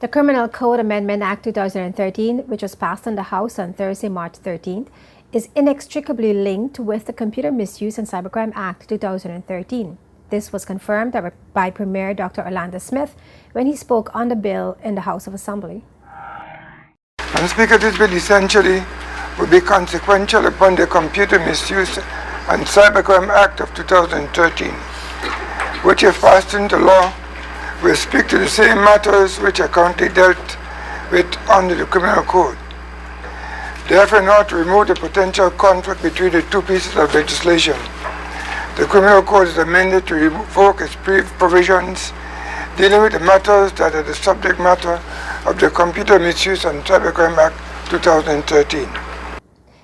The Criminal Code Amendment Act 2013, which was passed in the House on Thursday, March 13th, is inextricably linked with the Computer Misuse and Cybercrime Act 2013. This was confirmed by Premier Dr. Orlando Smith when he spoke on the bill in the House of Assembly. And Speaker, this bill essentially will be consequential upon the Computer Misuse and Cybercrime Act of 2013, which, if passed into law, will speak to the same matters which are currently dealt with under the Criminal Code. Therefore, in order to remove the potential conflict between the two pieces of legislation, the Criminal Code is amended to revoke its provisions dealing with the matters that are the subject matter of the Computer Misuse and Cybercrime Act 2013.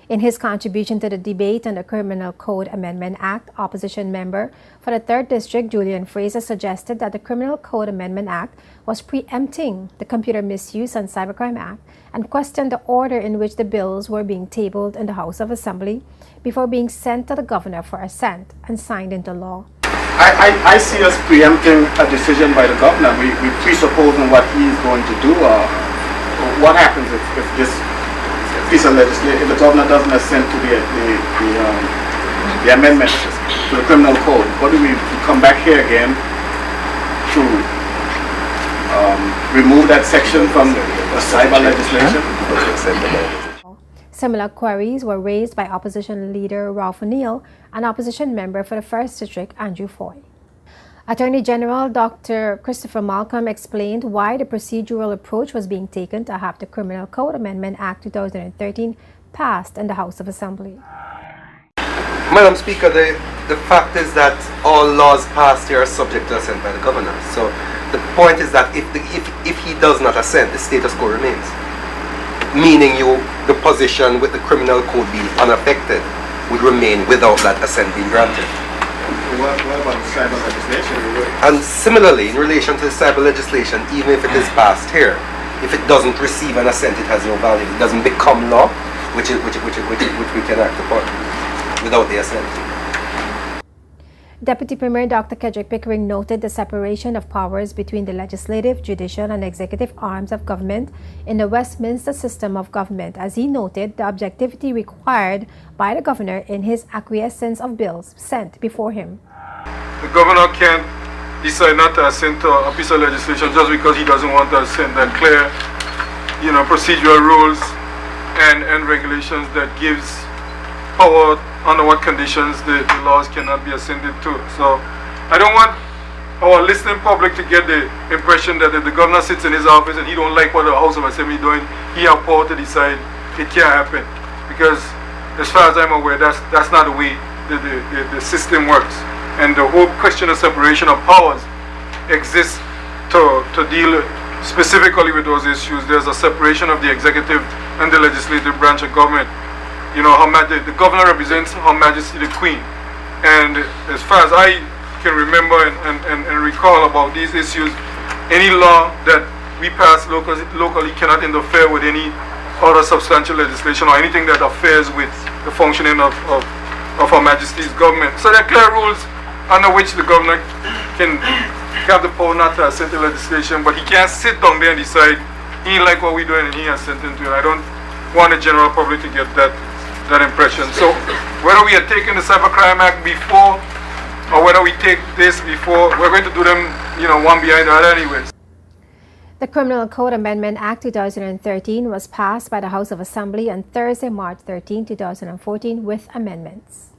In his contribution to the debate on the Criminal Code Amendment Act, opposition member for the 3rd District, Julian Fraser, suggested that the Criminal Code Amendment Act was preempting the Computer Misuse and Cybercrime Act and questioned the order in which the bills were being tabled in the House of Assembly before being sent to the governor for assent and signed into law. I see us preempting a decision by the governor. We presupposing what he is going to do. What happens if this piece of legislation, if the governor doesn't assent to the amendment to the criminal code? What do we come back here again to remove that section from the cyber legislation? Similar queries were raised by opposition leader Ralph O'Neill and opposition member for the 1st District, Andrew Foy. Attorney General Dr. Christopher Malcolm explained why the procedural approach was being taken to have the Criminal Code Amendment Act 2013 passed in the House of Assembly. Madam Speaker, the fact is that all laws passed here are subject to assent by the governor. So the point is that if he does not assent, the status quo remains. Meaning the position with the criminal code being unaffected would remain without that assent being granted. What about cyber legislation? And similarly, in relation to the cyber legislation, even if it is passed here, if it doesn't receive an assent, it has no value. It doesn't become law, which we can act upon without the assent. Deputy Premier Dr. Kedrick Pickering noted the separation of powers between the legislative, judicial, and executive arms of government in the Westminster system of government, as he noted the objectivity required by the governor in his acquiescence of bills sent before him. The governor can't decide not to assent to a piece of legislation just because he doesn't want to assent. There are clear, procedural rules and regulations that gives power under what conditions the laws cannot be assented to. So I don't want our listening public to get the impression that if the governor sits in his office and he don't like what the House of Assembly is doing, he has power to decide. It can't happen. Because as far as I'm aware, that's not the way the system works. And the whole question of separation of powers exists to deal specifically with those issues. There's a separation of the executive and the legislative branch of government. The governor represents Her Majesty the Queen. And as far as I can remember and recall about these issues, any law that we pass locally cannot interfere with any other substantial legislation or anything that affairs with the functioning of Her Majesty's government. So there are clear rules under which the governor can have the power not to assent to legislation, but he can't sit down there and decide he ain't like what we're doing and he assenting to it. I don't want the general public to get that impression. So whether we are taking the Cybercrime Act before or whether we take this before, we're going to do them, one behind the other anyways. The Criminal Code Amendment Act 2013 was passed by the House of Assembly on Thursday, March 13, 2014 with amendments.